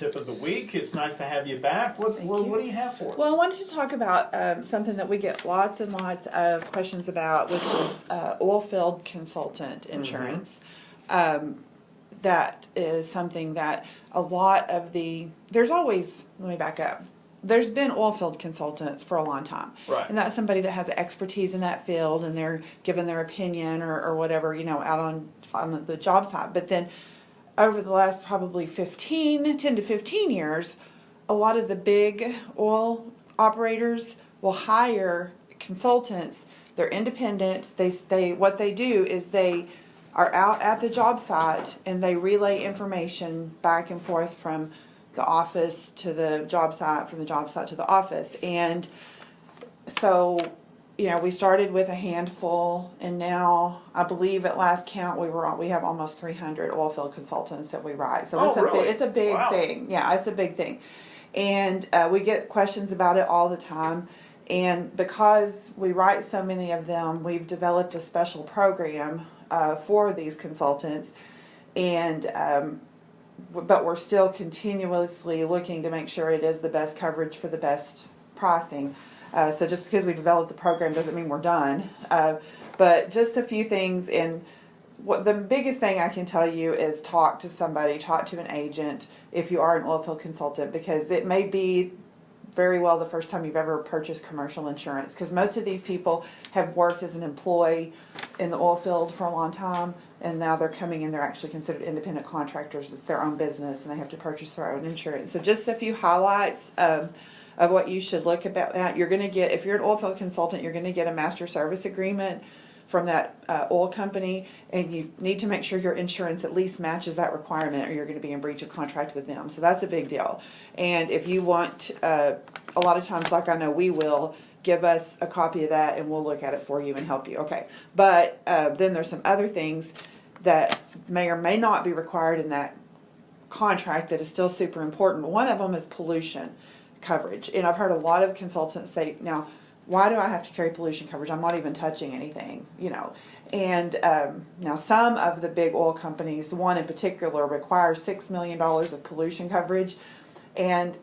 tip of the week. It's nice to have you back. What do you have for us? Well, I wanted to talk about something that we get lots and lots of questions about, which is oil field consultant insurance. That is something that a lot of there's always, let me back up. There's been oil field consultants for a long time. Right. And that's somebody that has expertise in that field and they're giving their opinion or whatever, out on the job site. But then over the last probably 10 to 15 years, a lot of the big oil operators will hire consultants. They're independent. What they do is they are out at the job site and they relay information back and forth from the office to the job site, from the job site to the office. And so, we started with a handful, and now I believe at last count we have almost 300 oil field consultants that we write. So it's a big Wow. thing. Yeah, it's a big thing. And we get questions about it all the time. And because we write so many of them, we've developed a special program for these consultants. And but we're still continuously looking to make sure it is the best coverage for the best pricing. So just because we developed the program doesn't mean we're done. But just a few things. And what the biggest thing I can tell you is talk to an agent if you are an oil field consultant, because it may be very well the first time you've ever purchased commercial insurance, because most of these people have worked as an employee in the oil field for a long time, and now they're coming in, they're actually considered independent contractors. It's their own business and they have to purchase their own insurance. So just a few highlights of what you should look about that. You're going to get, if you're an oil field consultant, you're going to get a master service agreement from that oil company, and you need to make sure your insurance at least matches that requirement, or you're going to be in breach of contract with them. So that's a big deal. And if you want, a lot of times, like I know we will, give us a copy of that and we'll look at it for you and help you. Okay. But then there's some other things that may or may not be required in that contract that is still super important. One of them is pollution coverage. And I've heard a lot of consultants say, now, why do I have to carry pollution coverage? I'm not even touching anything, And now some of the big oil companies, the one in particular, requires $6 million of pollution coverage. And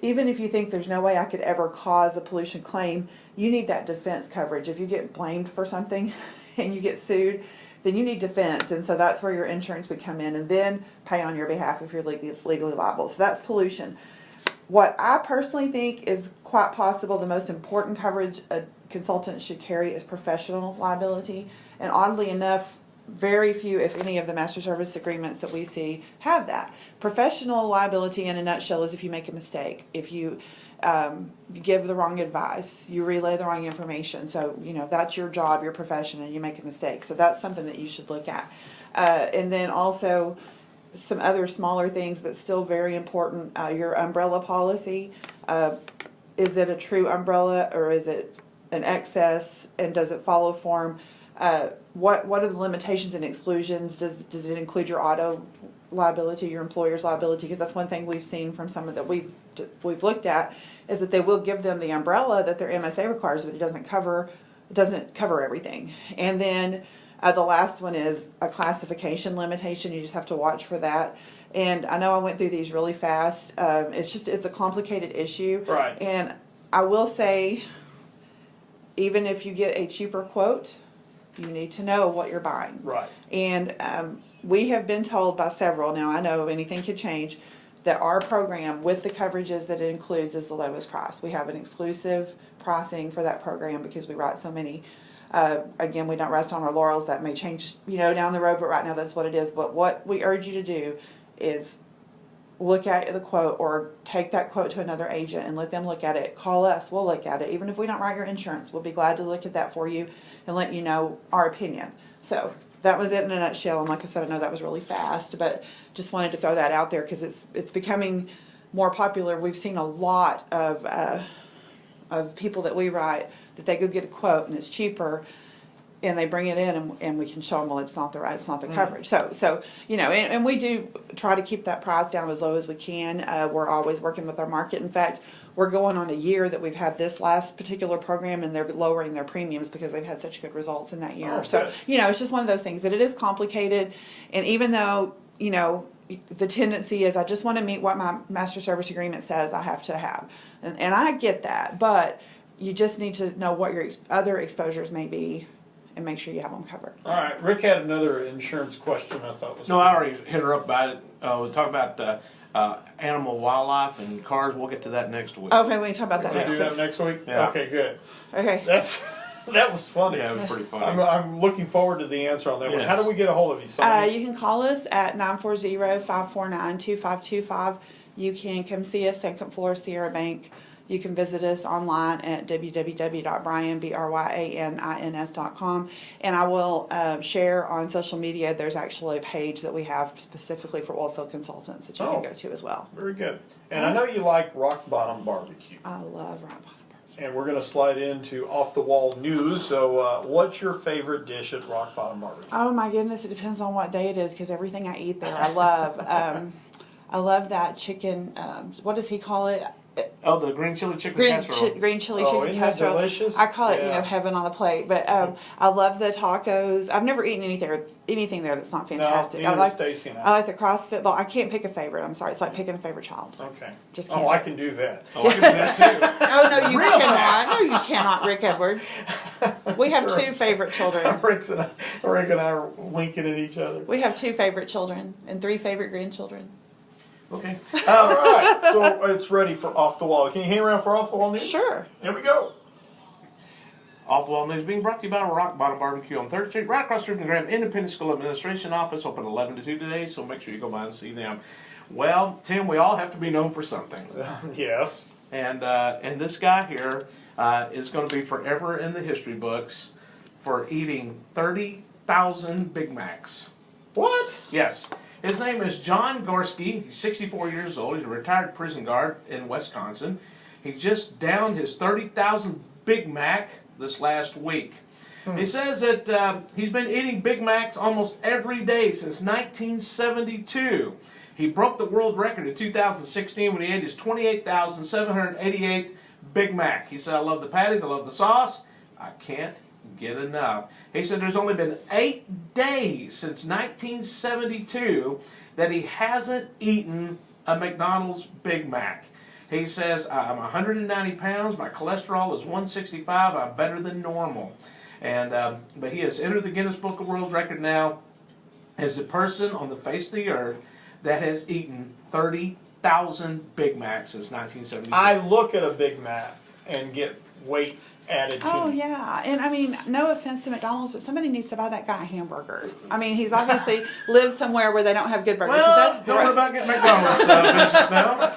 even if you think there's no way I could ever cause a pollution claim, you need that defense coverage. If you get blamed for something and you get sued, then you need defense. And so that's where your insurance would come in and then pay on your behalf if you're legally liable. So that's pollution. What I personally think is quite possible the most important coverage a consultant should carry is professional liability. And oddly enough, very few, if any, of the master service agreements that we see have that. Professional liability in a nutshell is if you make a mistake, if you give the wrong advice, you relay the wrong information. So, that's your job, your profession, and you make a mistake. So that's something that you should look at. And then also some other smaller things, but still very important, your umbrella policy. Is it a true umbrella or is it an excess, and does it follow form? What are the limitations and exclusions? Does it include your auto liability, your employer's liability? Because that's one thing we've seen from some of that we've looked at, is that they will give them the umbrella that their MSA requires, but it doesn't cover everything. And then the last one is a classification limitation. You just have to watch for that. And I know I went through these really fast. It's a complicated issue. Right. And I will say, even if you get a cheaper quote, you need to know what you're buying. Right. And we have been told by several, now I know anything could change, that our program with the coverages that it includes is the lowest price. We have an exclusive pricing for that program because we write so many. Again, we don't rest on our laurels. That may change, down the road, but right now that's what it is. But what we urge you to do is look at the quote, or take that quote to another agent and let them look at it. Call us, we'll look at it. Even if we don't write your insurance, we'll be glad to look at that for you and let you know our opinion. So that was it in a nutshell. And like I said, I know that was really fast, but just wanted to throw that out there because it's becoming more popular. We've seen a lot of people that we write that they go get a quote and it's cheaper, and they bring it in and we can show them, well, it's not the coverage. So and we do try to keep that price down as low as we can. We're always working with our market. In fact, we're going on a year that we've had this last particular program, and they're lowering their premiums because they've had such good results in that year. Oh, so good. it's just one of those things, but it is complicated. And even though the tendency is I just want to meet what my master service agreement says I have to have. And I get that, but you just need to know what your other exposures may be and make sure you have them covered. All right, Rick had another insurance question I thought was. No, I already hit her up about it. We'll talk about animal, wildlife, and cars. We'll get to that next week. Okay, we can talk about that We'll next do week. that next week? Yeah. Okay, good. Okay. That was funny. Yeah, it was pretty funny. I'm looking forward to the answer on that one. Yes. How do we get a hold of you, Sonia? You can call us at 940-549-2525. You can come see us, second floor Sierra Bank. You can visit us online at www.bryanins.com. And I will share on social media, there's actually a page that we have specifically for oilfield consultants that you can go to as well. Very good. And I know you like Rock Bottom Barbecue. I love Rock Bottom Barbecue. And we're going to slide into off-the-wall news. So what's your favorite dish at Rock Bottom Barbecue? Oh my goodness, it depends on what day it is because everything I eat there I love. I love that chicken, what does he call it? Oh, the green chili chicken casserole. Green chili Oh, chicken isn't that casserole. delicious? I call it, Yeah. heaven on a plate. But I love the tacos. I've never eaten anything there that's not fantastic. neither I like Stacy and I like the CrossFit ball. I can't pick a favorite. I'm sorry. It's like picking a favorite child. Okay. Just can't. Oh, I can do that. Oh, I can do that too. Oh no, you Real cannot. fast. No, you cannot, Rick Edwards. We have Sure. two favorite children. Rick and I are winking at each other. We have 2 favorite children and 3 favorite grandchildren. Okay. All right, so it's ready for off the wall. Can you hang around for off the wall news? Sure. Here we go. Off the Wall News being brought to you by Rock Bottom Barbecue on 3rd Street, right across the street from the Graham Independent School Administration Office, open 11 to 2 today, so make sure you go by and see them. Well, Tim, we all have to be known for something. Yes. And this guy here is going to be forever in the history books for eating 30,000 Big Macs. What? Yes. His name is John Gorski. He's 64 years old. He's a retired prison guard in Wisconsin. He just downed his 30,000 Big Mac this last week. He says that he's been eating Big Macs almost every day since 1972. He broke the world record in 2016 when he ate his 28,788 Big Mac. He said, I love the patties, I love the sauce. I can't get enough. He said there's only been 8 days since 1972 that he hasn't eaten a McDonald's Big Mac. He says, I'm 190 pounds, my cholesterol is 165, I'm better than normal. And but he has entered the Guinness Book of World Record now as the person on the face of the earth that has eaten 30,000 Big Macs since 1972. I look at a Big Mac and get weight added to Oh me. yeah, and I mean, no offense to McDonald's, but somebody needs to buy that guy a hamburger. I mean, he's obviously lives somewhere where they don't have good burgers. So Well, that's don't worry gross. about getting McDonald's business now.